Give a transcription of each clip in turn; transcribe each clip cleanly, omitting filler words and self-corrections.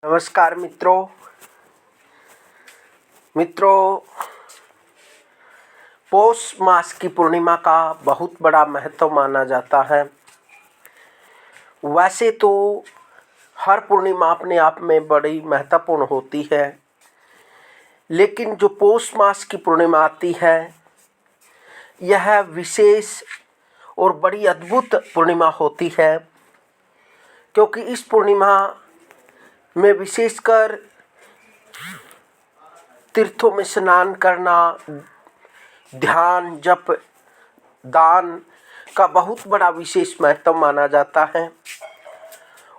नमस्कार मित्रों, पौष मास की पूर्णिमा का बहुत बड़ा महत्व माना जाता है। वैसे तो हर पूर्णिमा अपने आप में बड़ी महत्वपूर्ण होती है, लेकिन जो पौष मास की पूर्णिमा आती है यह विशेष और बड़ी अद्भुत पूर्णिमा होती है, क्योंकि इस पूर्णिमा में विशेषकर तीर्थों में स्नान करना, ध्यान, जप, दान का बहुत बड़ा विशेष महत्व माना जाता है।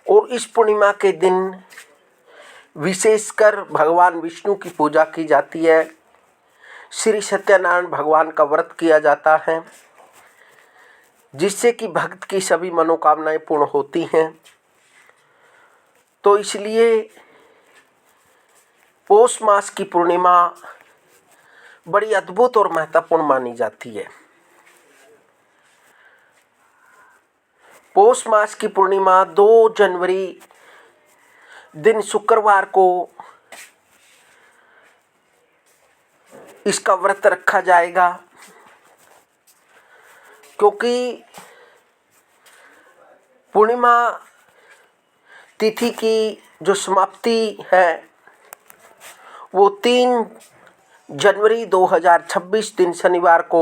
और इस पूर्णिमा के दिन विशेषकर भगवान विष्णु की पूजा की जाती है। श्री सत्यनारायण भगवान का व्रत किया जाता है, जिससे कि भक्त की सभी मनोकामनाएं पूर्ण होती हैं। तो इसलिए पौष मास की पूर्णिमा बड़ी अद्भुत और महत्वपूर्ण मानी जाती है। पौष मास की पूर्णिमा 2 जनवरी दिन शुक्रवार को इसका व्रत रखा जाएगा, क्योंकि पूर्णिमा तिथि की जो समाप्ति है वो 3 जनवरी 2026 दिन शनिवार को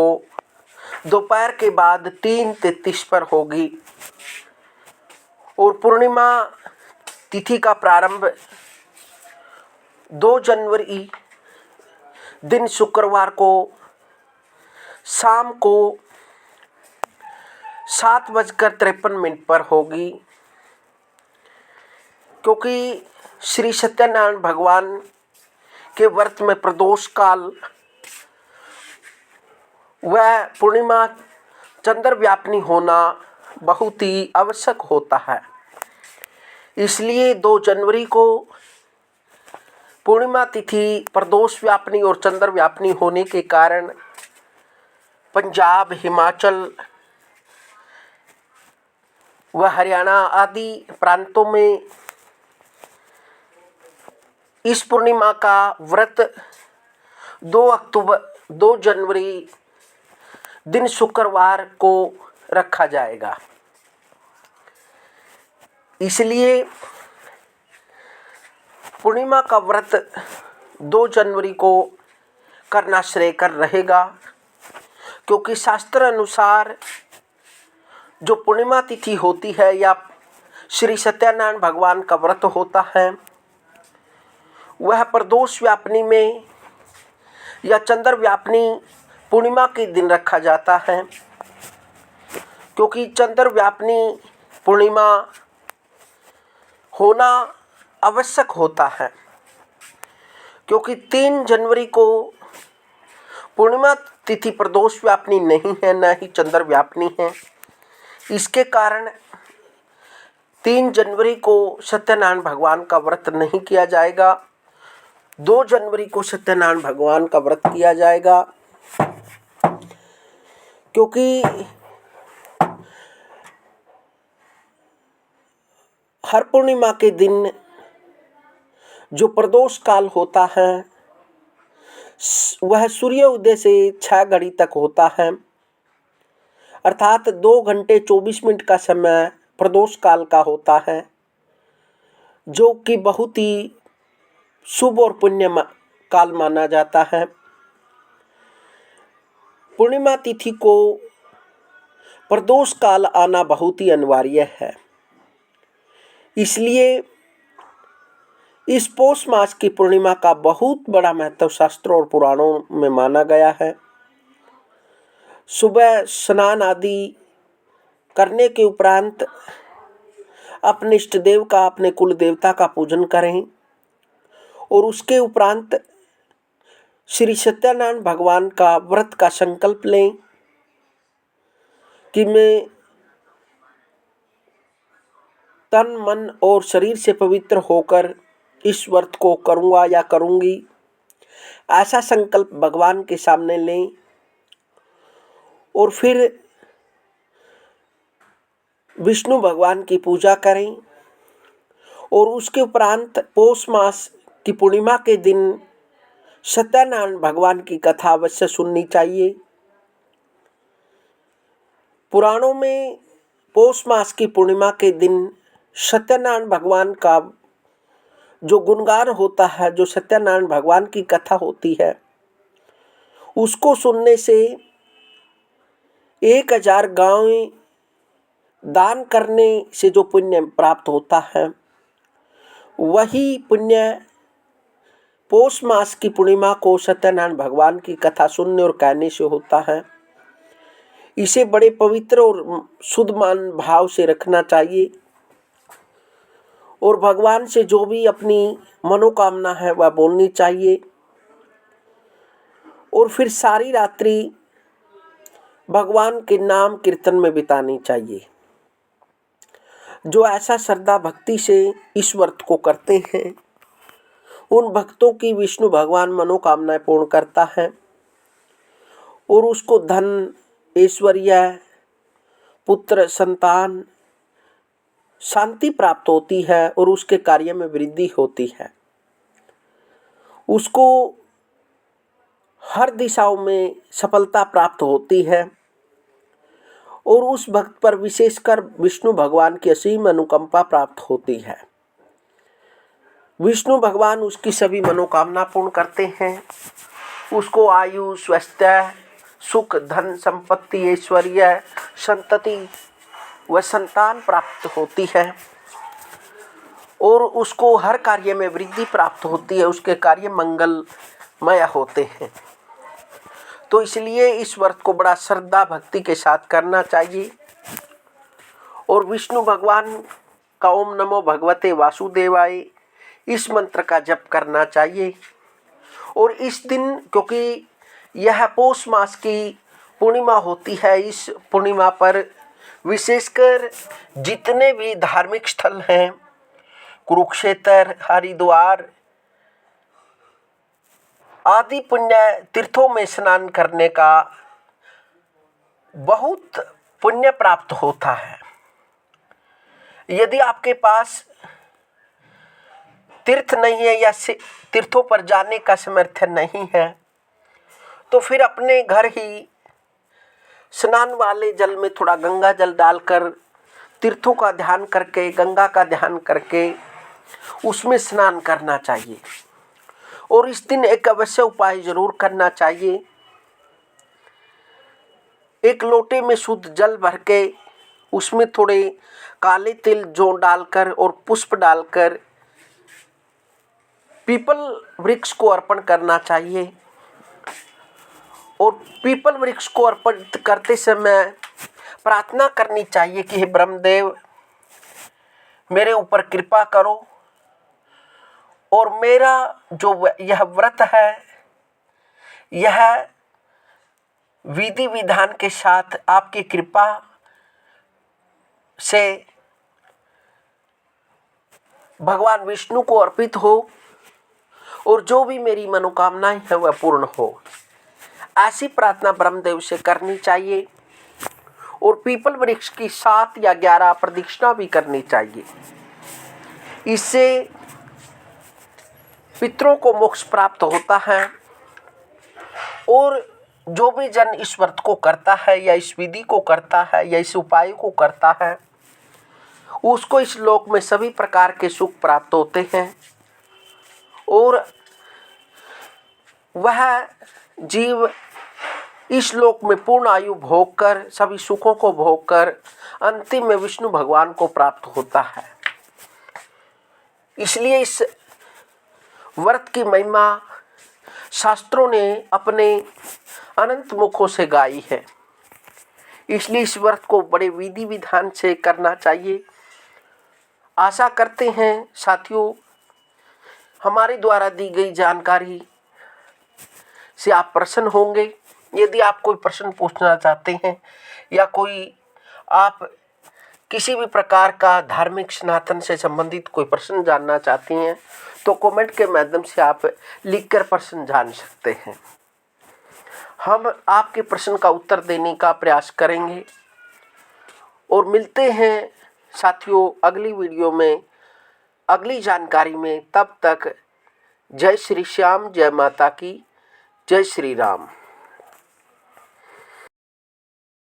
दोपहर के बाद 3:33 पर होगी। और पूर्णिमा तिथि का प्रारंभ 2 जनवरी दिन शुक्रवार को शाम को 7:53 पर होगी, क्योंकि श्री सत्यनारायण भगवान के व्रत में प्रदोष काल व पूर्णिमा चंद्रव्यापिनी होना बहुत ही आवश्यक होता है। इसलिए 2 जनवरी को पूर्णिमा तिथि प्रदोष व्यापिनी और चंद्रव्यापिनी होने के कारण पंजाब, हिमाचल व हरियाणा आदि प्रांतों में इस पूर्णिमा का व्रत 2 जनवरी दिन शुक्रवार को रखा जाएगा। इसलिए पूर्णिमा का व्रत 2 जनवरी को करना श्रेयकर रहेगा, क्योंकि शास्त्र अनुसार जो पूर्णिमा तिथि होती है या श्री सत्यनारायण भगवान का व्रत होता है वह प्रदोष व्यापिनी में या चंद्र व्यापिनी पूर्णिमा के दिन रखा जाता है, क्योंकि चंद्र व्यापिनी पूर्णिमा होना आवश्यक होता है। क्योंकि 3 जनवरी को पूर्णिमा तिथि प्रदोष व्यापिनी नहीं है, न ही चंद्र व्यापिनी है। इसके कारण 3 जनवरी को सत्यनारायण भगवान का व्रत नहीं किया जाएगा। 2 जनवरी को सत्यनारायण भगवान का व्रत किया जाएगा, क्योंकि हर पूर्णिमा के दिन जो प्रदोष काल होता है वह सूर्य उदय से 6 घड़ी तक होता है, अर्थात 2 घंटे 24 मिनट का समय प्रदोष काल का होता है, जो कि बहुत ही शुभ और पुण्य काल माना जाता है। पूर्णिमा तिथि को प्रदोष काल आना बहुत ही अनिवार्य है। इसलिए इस पौष मास की पूर्णिमा का बहुत बड़ा महत्व शास्त्रों और पुराणों में माना गया है। सुबह स्नान आदि करने के उपरांत अपने इष्ट देव का, अपने कुल देवता का पूजन करें और उसके उपरांत श्री सत्यनारायण भगवान का व्रत का संकल्प लें कि मैं तन, मन और शरीर से पवित्र होकर इस व्रत को करूँगा या करूँगी। ऐसा संकल्प भगवान के सामने लें और फिर विष्णु भगवान की पूजा करें और उसके उपरांत पौष मास की पूर्णिमा के दिन सत्यनारायण भगवान की कथा अवश्य सुननी चाहिए। पुराणों में पौष मास की पूर्णिमा के दिन सत्यनारायण भगवान का जो गुणगान होता है, जो सत्यनारायण भगवान की कथा होती है, उसको सुनने से 1000 गायें दान करने से जो पुण्य प्राप्त होता है, वही पुण्य पौष मास की पूर्णिमा को सत्यनारायण भगवान की कथा सुनने और कहने से होता है। इसे बड़े पवित्र और शुद्ध मान भाव से रखना चाहिए और भगवान से जो भी अपनी मनोकामना है वह बोलनी चाहिए और फिर सारी रात्रि भगवान के नाम कीर्तन में बितानी चाहिए। जो ऐसा श्रद्धा भक्ति से इस व्रत को करते हैं, उन भक्तों की विष्णु भगवान मनोकामनाएं पूर्ण करता है और उसको धन, ऐश्वर्य, पुत्र, संतान, शांति प्राप्त होती है और उसके कार्य में वृद्धि होती है। उसको हर दिशाओं में सफलता प्राप्त होती है और उस भक्त पर विशेषकर विष्णु भगवान की असीम अनुकंपा प्राप्त होती है। विष्णु भगवान उसकी सभी मनोकामना पूर्ण करते हैं। उसको आयु, स्वास्थ्य, सुख, धन, संपत्ति, ऐश्वर्य, संतति व संतान प्राप्त होती है और उसको हर कार्य में वृद्धि प्राप्त होती है। उसके कार्य मंगलमय होते हैं। तो इसलिए इस व्रत को बड़ा श्रद्धा भक्ति के साथ करना चाहिए और विष्णु भगवान का ओम नमो भगवते वासुदेवाय इस मंत्र का जप करना चाहिए। और इस दिन, क्योंकि यह पौष मास की पूर्णिमा होती है, इस पूर्णिमा पर विशेषकर जितने भी धार्मिक स्थल हैं, कुरुक्षेत्र, हरिद्वार आदि पुण्य तीर्थों में स्नान करने का बहुत पुण्य प्राप्त होता है। यदि आपके पास तीर्थ नहीं है या तीर्थों पर जाने का सामर्थ्य नहीं है, तो फिर अपने घर ही स्नान वाले जल में थोड़ा गंगा जल डालकर तीर्थों का ध्यान करके, गंगा का ध्यान करके उसमें स्नान करना चाहिए। और इस दिन एक अवश्य उपाय जरूर करना चाहिए। एक लोटे में शुद्ध जल भर के उसमें थोड़े काले तिल जौ डालकर और पुष्प डालकर पीपल वृक्ष को अर्पण करना चाहिए। और पीपल वृक्ष को अर्पित करते समय प्रार्थना करनी चाहिए कि हे ब्रह्मदेव, मेरे ऊपर कृपा करो और मेरा जो यह व्रत है, यह विधि विधान के साथ आपकी कृपा से भगवान विष्णु को अर्पित हो और जो भी मेरी मनोकामनाएं हैं वह पूर्ण हो। ऐसी प्रार्थना ब्रह्मदेव से करनी चाहिए और पीपल वृक्ष की 7 या 11 प्रदक्षिणा भी करनी चाहिए। इससे पितरों को मोक्ष प्राप्त होता है और जो भी जन इस व्रत को करता है या इस विधि को करता है या इस उपाय को करता है, उसको इस लोक में सभी प्रकार के सुख प्राप्त होते हैं और वह जीव इस लोक में पूर्ण आयु भोग कर, सभी सुखों को भोग कर अंतिम में विष्णु भगवान को प्राप्त होता है। इसलिए इस व्रत की महिमा शास्त्रों ने अपने अनंत मुखों से गाई है। इसलिए इस व्रत को बड़े विधि विधान से करना चाहिए। आशा करते हैं साथियों, हमारे द्वारा दी गई जानकारी से आप प्रसन्न होंगे। यदि आप कोई प्रश्न पूछना चाहते हैं या कोई आप किसी भी प्रकार का धार्मिक सनातन से संबंधित कोई प्रश्न जानना चाहती हैं, तो कमेंट के माध्यम से आप लिखकर प्रश्न जान सकते हैं। हम आपके प्रश्न का उत्तर देने का प्रयास करेंगे और मिलते हैं साथियों अगली वीडियो में अगली जानकारी में। तब तक जय श्री श्याम, जय माता की, जय श्री राम।